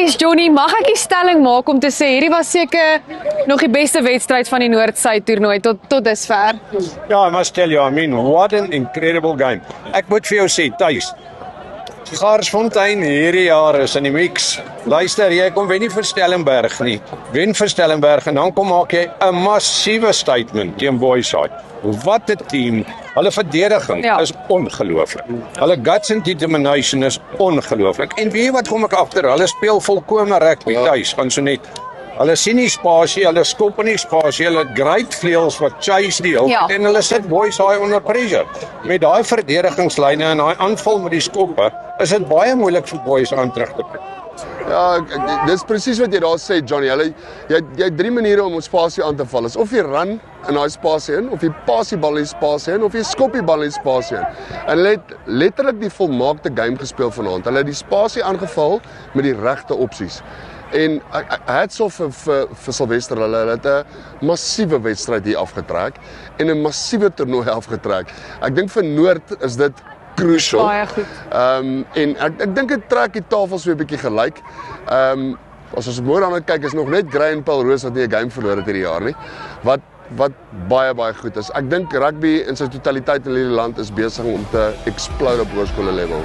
Tuis, Johnny, mag ek die stelling maak om te sê hierdie was seker nog die beste wedstryd van die Noord-Suid toernooi tot dusver? Ja, I must tell you, I mean, what an incredible game. Ek moet vir jou sê, Tuis, Garsfontein hierdie jaar is in die mix. Luister, jy kom wen nie vir Stellenberg nie. Wen vir Stellenberg en dan kom maak jy 'n massiewe statement teen Boyside. Wat 'n team. Hulle verdediging is ongelooflik. Hulle guts and determination is ongelooflik. En weet jy wat kom ek agter? Hulle speel volkome rugby tuis, gaan so net. Hulle sien nie spasie, hulle skop in die spasie, hulle het great vleuels wat chase die hulp en hulle sit Boyside onder pressure. Met daai verdedigingslyne en daai aanval met die skoppe, is dit baie moeilik vir Boyside aan terug te bring. Ja, dis presies wat jy daar sê, Johnny. Jy het drie maniere om spasie aan te val. Is of jy run in daai spasie in, of jy pas die bal in die spasie in, of jy skop die bal in die spasie in. En hulle het letterlik die volmaakte game gespeel vanaand. Hulle het die spasie aangeval met die regte opsies. En hats off vir Sylvester, hulle het 'n massiewe wedstryd hier afgetrek en 'n massiewe toernooi afgetrek. Ek dink vir Noord is dit crucial. Baie goed. En ek dink dit trek die tafels weer 'n bietjie gelyk. As ons môre aan kyk, is nog net Grey en Paul Roos wat nie 'n game verloor het hierdie jaar nie. Wat baie goed is. Ek dink rugby in sy totaliteit in hierdie land is besig om te explode op hoërskool level.